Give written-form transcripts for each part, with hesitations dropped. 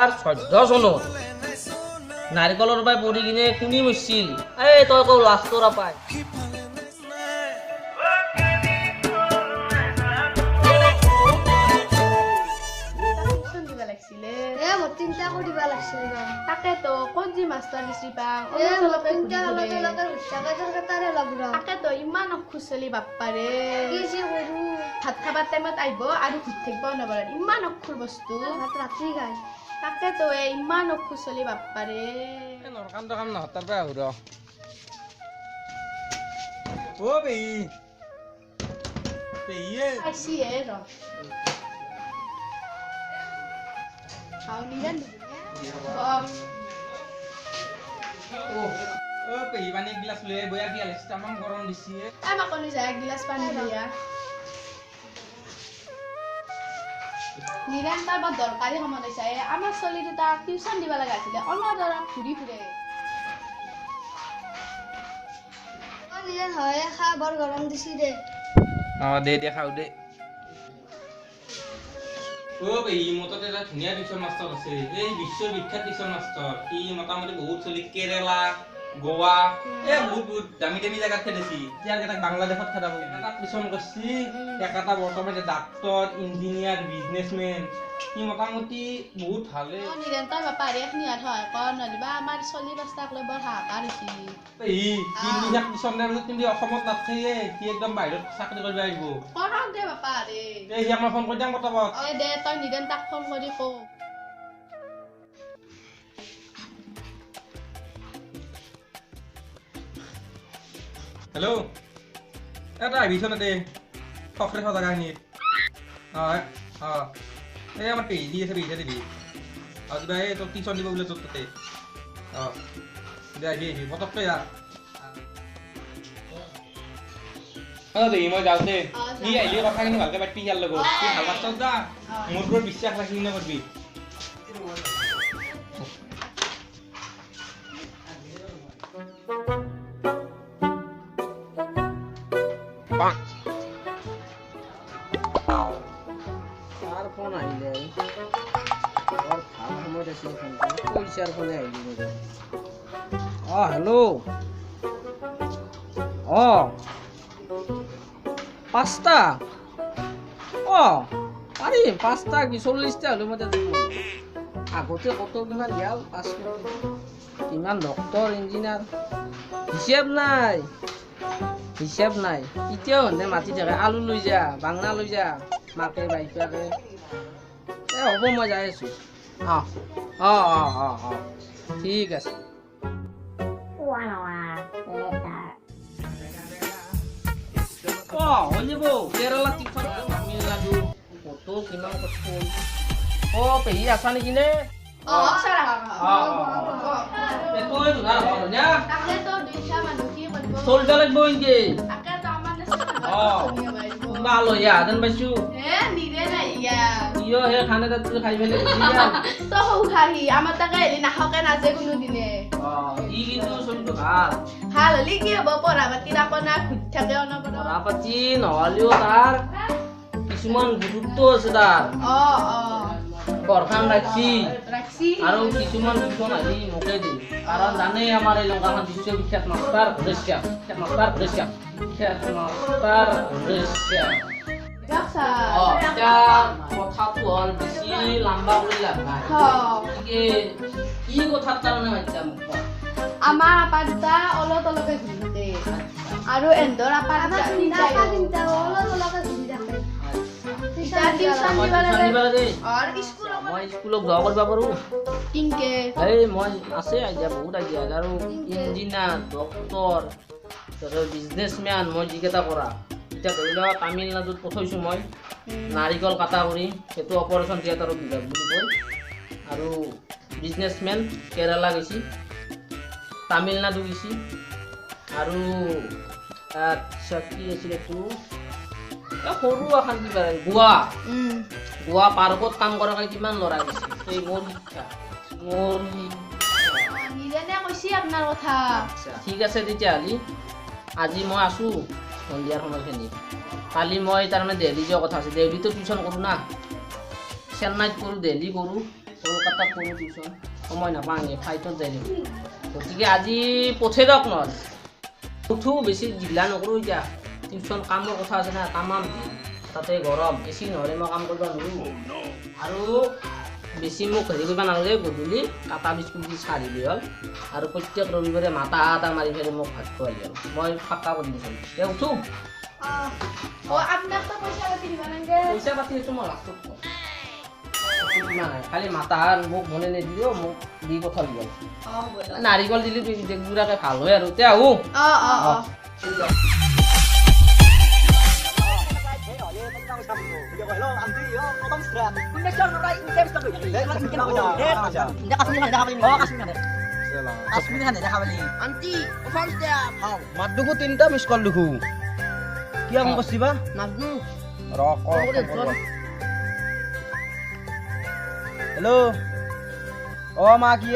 R 14 চনত নাৰিকলৰ পাই পৰি কিনে কুনি মৰিছিল এই তই কও লাষ্টৰ পাই তিনটা কৰি দিবা লাগছিল তাকেতো ক'ত যি মাষ্টৰ দিছি পাং তিনটা অলপ তাৰে লাগৰা তাকেতো ইমান অখুজ চলি বাপ্পাৰে কি যে কৰো ভাত খাবাৰ টাইমত আহিব আৰু ঘুট থাকিব নবৰে ইমান অখুৰ বস্তু ভাত ৰাতি খাই তাকেতো ইমান অখুজ চলি বাপ্পাৰে নৰকাম কাম নহয় তাৰ পৰা আহো ৰ ও বেই বেইয়ে আইছি ৰ আউনি জান ও পেহি পানী গিলাস লৈ বয়া কি আলিস তামাম গৰম দিছি আমাক কনি যায় এক গিলাস পানী দিয়া নিৰন্তৰ বা দৰকাৰী সময় হৈছে আমাৰ ছোৱালী দুটা টিউচন দিব লগা আছিলে অনদৰা ঘূৰি ফুৰে নিজে হয় খা বৰ গৰম দিছি দে দে খাও দে ও বেই মততে এটা ধুনীয়া টিউচন মাষ্টৰ আছে এই বিশ্ববিখ্যাত টিউচন মাষ্টৰ কি মোটামুটি বহুত চলি কেৰেলা গোৱা বহুত দামী দামী জায়গাত খেলিছি ইয়াৰ কেইটাক বাংলাদেশত খেলাব এটা টিউচন কৰছি একটা বৰ্তমানে ডাক্তাৰ ইঞ্জিনিয়াৰ বিজনেসম্যান কি মোটামুটি বহুত ভালে নিৰন্তৰ বাপা ৰেখ নিয়াত হয় ক নলিবা আমাৰ ছোৱালী বাস্তাক লৈ বৰ হাহাকাৰ হৈছে এই তিনি লাখ টিউচন দেৰ তুমি অসমত নাথাকিয়ে কি একদম বাহিৰত চাকৰি কৰিব আহিব কৰক দে বাপা ৰে এই হিয়াক মই ফোন কৰি যাম পটাপট দে তই নিৰন্তাক ফোন কৰি কও হেল্ল' এটা আহিবিচোন দে ফকৰে সজা কাহিনীত এই আমাৰ পেহি দি আছে পেহিটা দিবি কিবা এই তোক টিউচন দিব বোলে তোৰ তাতে দে আহিবি পটককে যা দেই মই যাওঁ দে সি আহিলে কথাখিনি ভালকে পাতিবি ইয়াৰ লগত সি ভাল বাস্তৱ যা মোৰ ওপৰত বিশ্বাস ৰাখি কিনে কৰিবি আৰ ফোন আইলে আৰ ভাল সময় আছে ফোনটা পয়সাৰ ফোনে আইলি মজা হ্যালো পাঁচটা পাৰিম পাঁচটা কি 40টা হলে মজা আগতে কত কিমান দিয়াও 5 মিনিট কিমান ডক্টৰ ইঞ্জিনিয়াৰ হিচাপ নাই এতিয়াও হলে মাতি থাকে আলু লৈ যা বাংনা লৈ যা মাকে বাইপাকে হ'ব মই যাই আছো ঠিক আছে হৈ যাব কেৰেলা টিকট তামিলনাডু কত কিমান কষ্ট পেহী আছা নেকি নে চলিব লাগিব নেকি কোনোবা আলহী আহাতেন পাইছো কিয় সেই খানা তাত খাই পেলাই আমাৰ তাকে হেৰি নাখাওকে নাজে কোনো দিনে ই কিন্তু চলিব ভাল ভাল হলি কি হব পঢ়া পাতিৰ আপোনাৰ ঘুট থাকে অনবৰত পঢ়া পাতি নহলেও তাৰ কিছুমান গুৰুত্ব আছে তাৰ ঘৰখন ৰাখছি আৰু কিছুমান টিউচন আহি মোকে দিয়ে কাৰণ জানেই আমাৰ এই লংকাখন বিশ্ববিখ্যাত মাষ্টাৰ কথাটো হ'ল বেছি লম্বা কৰি লাভ নাই কি কথাৰ কাৰণে মাতিছা মোক আমাৰ আপা দুটা অলপ অলপে ঘূৰি থাকে আৰু এন্দৰ আপা তিনটা অলপ অলপ ঘূৰি থাকে মই স্কুলত যোৱা কৰিব পাৰো এই মই আছে আইডিয়া বহুত আইডিয়া আৰু ইঞ্জিনিয়াৰ ডক্টৰ বিজনেছমেন মই যিকেইটা কৰা এতিয়া ধৰি লওক তামিলনাডুত পঠাইছোঁ মই নাৰিকল কাটা কৰি সেইটো অপাৰেশ্যন থিয়েটাৰৰ বিভাগ বুলি কয় আৰু বিজনেছমেন কেৰেলা গৈছি তামিলনাডু গৈছি আৰু কি আছিল এইটো সৰু এখন কিবা গোৱা পাৰ্কত কাম কৰা কিমান ল'ৰা গৈছে সেই মোৰ শিক্ষা আপোনাৰ কথা ঠিক আছে তেতিয়াহ'লে আজি মই আছোঁ সন্ধিয়াৰ সময়খিনি কালি মই তাৰমানে দেলহি যোৱা কথা আছে দেলহিতো টিউচন কৰোঁ না চেন্নাইত কৰোঁ দেলহি কৰোঁ কলকাতাত কৰোঁ টিউশ্যন সময় নাপাওঁগৈ ফ্লাইটত যাই দিম গতিকে আজি পঠিয়াই দিয়ক নহ'লে উঠো বেছি জিলা নকৰোঁ এতিয়া টিউশ্যন কামৰ কথা আছে না তামাম তাতে গৰম এচি নহ'লে মই কাম কৰিব নোৱাৰোঁ আৰু বেছি মোক হেৰি কৰিব নালাগে গধূলি কাটা বিস্কুট দি চাহ দিলে হ'ল আৰু প্ৰত্যেক ৰবিবাৰে মাতা এটা মাৰি ফেলে মোক ভাত খুৱাই হ'ল মই ফাক্কা কৰি দিছোঁ এতিয়া উঠো আপোনাক তো পইচা পাতি দিব নালাগে পইচা পাতি সেইটো মই লাষ্টত কওঁ কিমান নাই খালি মাতা মোক মনে নিদিলেও মোক দি পঠাল দিয়ক নাৰিকল দিলে একযোৰাকে ভাল হয় আৰু এতিয়া আহোঁ মাত দেখো 3টা মিছ কল দেখো কি কাম কৰিবা হেল্ল' মা কি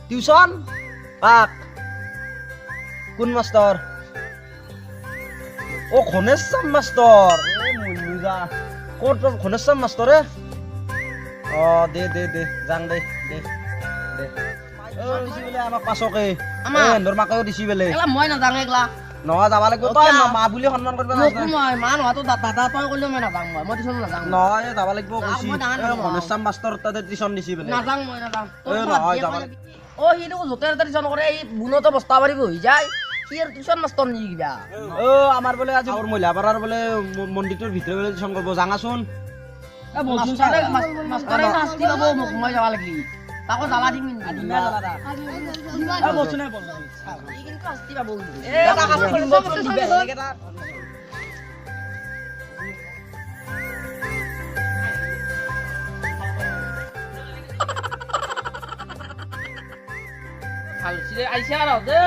টিউচন কাক কোন মাষ্টৰ ঘনেশ্যাম মাষ্টৰ মনুজা ক'ত ঘনেশ্যাম মাষ্টৰ দে যাং দে দিছি বোলে আমাক পাছকে এন্দৰ মাকেও দিছি বোলে মই নাজানো এগলা নহয় যাব লাগিব তই মা বুলি সন্মান কৰিব মা নহতো দাদা তই কলেও মই নাজানো মই টিউশ্যন নাজানো নহয় যাব লাগিব কৈছি ঘনেশ্যাম মাষ্টৰ তাতে টিউশ্যন দিছি বোলে নাজানো মই নাজানো নহয় যাব সিটো য'তে ত'তে টিউশ্যন কৰে এই বুনতে বস্তা পাৰি বহি যায় সি আৰু টিউশ্যন মাষ্টৰ নেকি কিবা আমাৰ বোলে আজি মহিলাপাৰাৰ বোলে মন্দিৰটোৰ ভিতৰে বোলে টিউশ্যন কৰিব যাঙাচোন মাষ্টৰে শাস্তি পাব মোক মই যাব লাগলি তাকো জ্বালা দিম শাস্তি পাব ভাল আহিছে আৰু দে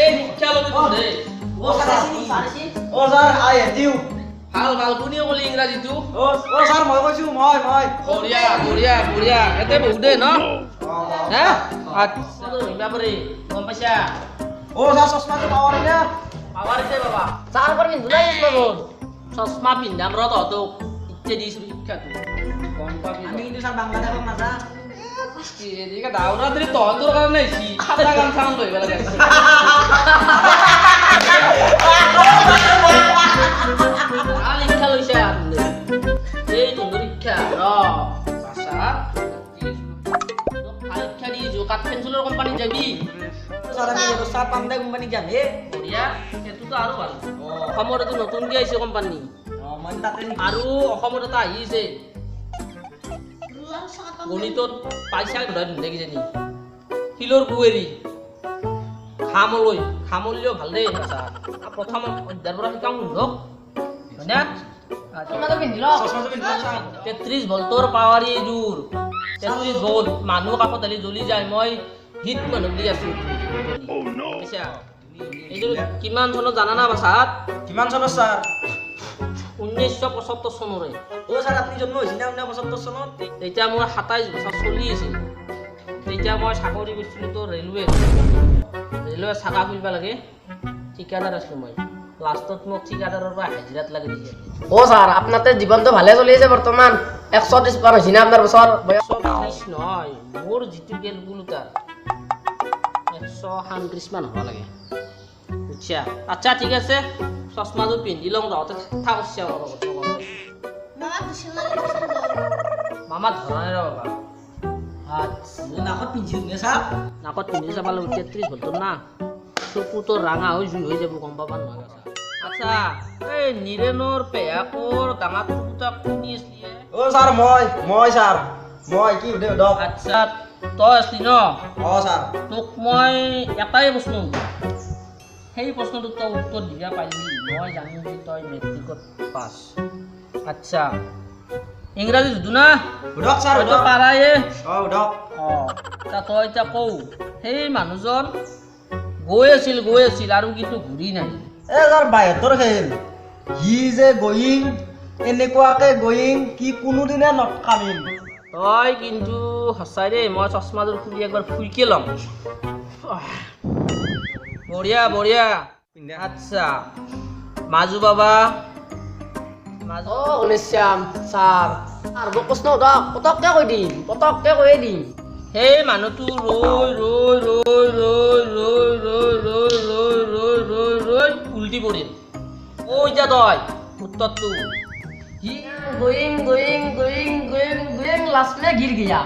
এই শিক্ষা ল'বি দে ছাৰ আই দিও ভাল কোনে ক'লে ইংৰাজীটো ছাৰ মই কৈছো মই বঢ়িয়া এতে বহু দে ন হে আচ্ছা ধৰিবা পাৰি গম পাইছা ছাৰ চশমাটো পাৱাৰ নে পাৱাৰ দে বাবা চাৰ কৰি পিন্ধু নাই চশমা পিন্ধাম ৰ তহঁতক ইচ্ছে দিছোঁ শিক্ষাটো গম পাবি আমি কিন্তু ছাৰ বাংলাদেশত নাযা এদিকে দাউৰাত্ৰি তহঁতৰ কাৰণে আহিছি খাতা কাম চাম ধৰিব লাগে ভাল শিক্ষা লৈছে এই তহঁতৰ শিক্ষা ৰ বাছা ভাল শিক্ষা দিছোঁ কাঠ পেঞ্চিলৰ কোম্পানীত যাবি ছাৰ আমি চাহ পাণ্ডে কোম্পানী যাম বঢ়িয়া সেইটোতো আৰু ভাল অসমত এইটো নতুনকৈ আহিছে কোম্পানী মই তাতে আৰু অসমত এটা আহিছে গণিতত পাইছা ঘূৰাই ধুন্দে কিজানি শিলৰ কুৱেৰি খামলৈও ভাল দেই প্ৰথম অধ্যায়ৰ পৰা শিকাম শুনক হয়নে 33 ভল্টৰ পাৱাৰ এইযোৰ 33 ভল্ট মানুহ কাষত আহি জ্বলি যায় মই হিট মানুহ দি আছো এইযোৰ কিমান চনত জানা না বাছাত কিমান চনত ছাৰ 1975 চনৰে ছাৰ আপুনি জন্ম হৈছিল নে 1975 চনত তেতিয়া মোৰ 27 বছৰ চলি আছিল তেতিয়া মই চাকৰি কৰিছিলোঁ তো ৰেলৱে চাকা খুলিব লাগে ঠিকাদাৰ আছিলোঁ মই লাষ্টত মোক ঠিকাদাৰৰ পৰা হাজিৰাত লাগি দিছে ছাৰ আপোনাৰ জীৱনটো ভালে চলি আছে বৰ্তমান 130 পাৰ হৈছে না আপোনাৰ বছৰ 120 নহয় মোৰ যিটো কেলকুলেটাৰ 137 মান হ'ব লাগে বুজিছা আচ্ছা ঠিক আছে চশমাযোৰ পিন্ধি লওঁ তহঁতে কথা কৈছে মামা ধৰা নাই ৰ বাবা নাকত পিন্ধিছিল নে ছাৰ নাকত পিন্ধি চাব লাগিব 33 ভল্টৰ না চকুটো ৰাঙা হৈ জুই হৈ যাব গম পাবা নহয় আচ্ছা এই নিৰেনৰ পেহাকৰ ডাঙৰটো দুটা কোনি আছিলে ছাৰ মই ছাৰ মই কি সুধে দক আচ্ছা তই আছিলি ন ছাৰ তোক মই এটাই প্ৰশ্ন সেই প্ৰশ্নটোত তই উত্তৰ দিব পাৰিলি মই জানো যে তই মেট্ৰিকত পাছ আচ্ছা ইংৰাজী সুধো না সুধক ছাৰ তইতো পাৰায়ে সুধক তই এতিয়া কওঁ সেই মানুহজন গৈ আছিল আৰু কিন্তু ঘূৰি নাহিল ছাৰ বাহিৰৰ খেল সি যে গয়িং এনেকুৱাকে গয়িং কি কোনোদিনে নকামিল তই কিন্তু সঁচাই দেই মই চশমাযোৰ খুলি একবাৰ ফুৰিকে ল'ম বঢ়িয়া আচ্ছা মাজু বাবা মাজত গণেশ্যাম ছাৰ মোক প্ৰশ্ন সোধক পটককে কৈ দিম পটককে কৈয়ে দিম সেই মানুহটো ৰৈ ৰৈ ৰৈ ৰৈ ৰৈ ৰৈ ৰৈ ৰৈ ৰৈ ৰৈ ৰৈ উল্টি পৰিল কৈ যা তই উত্তৰটো হি going going going going going last মে গিৰ গিয়া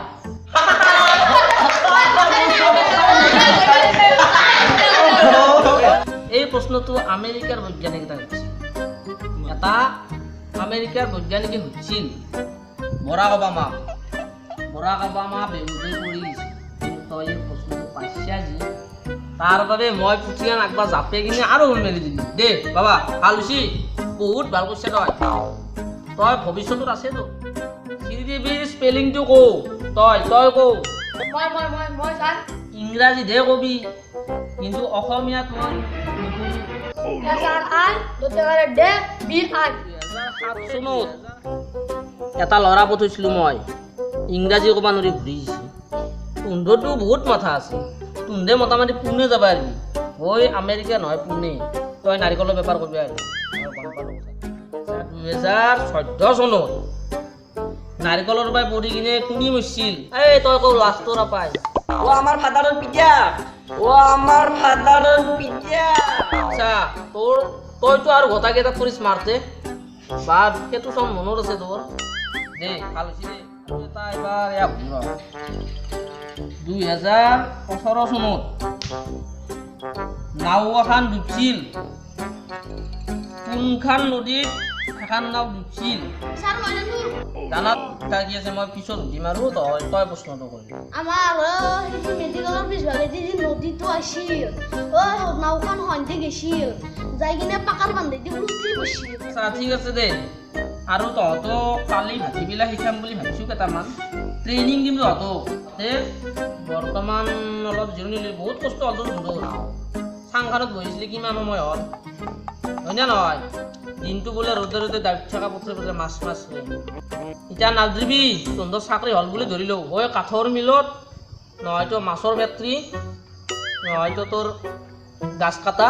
এই প্ৰশ্নটো আমেৰিকাৰ বৈজ্ঞানিক এটা আমেৰিকাৰ বৈজ্ঞানিকে সুধিছিল বৰাক অবামা বেহুচ হৈ পৰি গৈছিল কিন্তু তই এই প্ৰশ্নটো পাইছা যি তাৰ বাবে মই পুথিখন একবাৰ জাপে কিনে আৰু মেলি দিলোঁ দে বাবা ভাল হৈছে বহুত ভাল কৰিছে তই ভৱিষ্যতত আছেতো শ্ৰীদেৱীৰ স্পেলিংটো কওঁ তই কওঁ মই ছাৰ ইংৰাজীতহে কবি কিন্তু অসমীয়াত মই SRI দে BI 2007 চনত এটা ল'ৰা পঠাইছিলোঁ মই ইংৰাজী ক'ব নোৱাৰি ঘূৰি আহিছে তুন্ধটো বহুত মাথা আছে তুন্ধে মোটামুটি পুনে যাব পাৰিবি হৈ আমেৰিকা নহয় পুনে তই নাৰিকলৰ বেপাৰ কৰিবি আৰু 2014 চনত নাৰিকলৰ পৰাই পৰি কিনে কুনি মৰিছিল এই তই কওঁ লাষ্টৰ নাপায় আমাৰ ফাদাৰৰ পিজ্জা আচ্ছা তইতো আৰু গোটাকেইটা কৰিছ মাৰতে বা সেইটো চব মনত আছে তোৰ দে ভাল হৈছে দে আৰু এটা এবাৰ এয়া ভুল 2018 চনত নাও এখন ডুবছিল কোনখন নদীত এখন নাও ডুবছিল ছাৰ মই জানো জানাত কি আছে মই পিছত সুধিম আৰু তই প্ৰশ্নটো কৰিবি আমাৰ সেইটো মেডিকেলৰ পিছভাগেদি যে নদীটো আছিল নাওখন সন্ধ্যে গৈছিল যাই কিনে পাকাৰ বান্ধি দি উলটি গৈছিল আচ্ছা ঠিক আছে দে আৰু তহঁতক কালি ভাটিবিলাক শিকাম বুলি ভাবিছোঁ কেইটামান ট্ৰেইনিং দিম তহঁতক বৰ্তমান অলপ জিৰণি লৈ বহুত কষ্ট হ'ল তোৰ সুন্দৰ চাংখানত বহিছিলি কিমান সময় হ'ল হয়নে নহয় দিনটো বোলে ৰ'দে ৰ'দে দাবি থকা পথাৰে মাছ লৈ এতিয়া নাজৰিবি তহঁতৰ চাকৰি হ'ল বুলি ধৰি লওঁ হয় কাঠৰ মিলত নহয়তো মাছৰ ফেক্টৰী নহয়তো তোৰ গাছ কাটা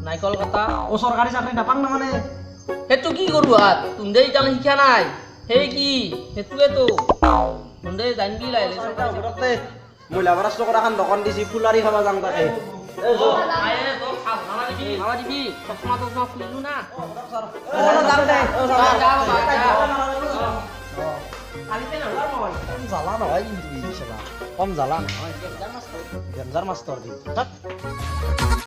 নাৰিকল কাটা চৰকাৰী চাকৰি নাপাং না মানে সেইটো কি কৰোঁ হাত তুন্দে এতিয়া শিকা নাই সেই কি সেইটোৱেতো তুন্দে জানিবি লাহে মহিলা পৰাস্ত কৰা এখন দোকান দিছি ফুলাৰি খাব যাম তাকে দিবি চশমা টচমা খুলিলো না জ্বালা নহয় কিন্তু কম জ্বালা নহয় ডেঞ্জাৰ মাষ্টৰ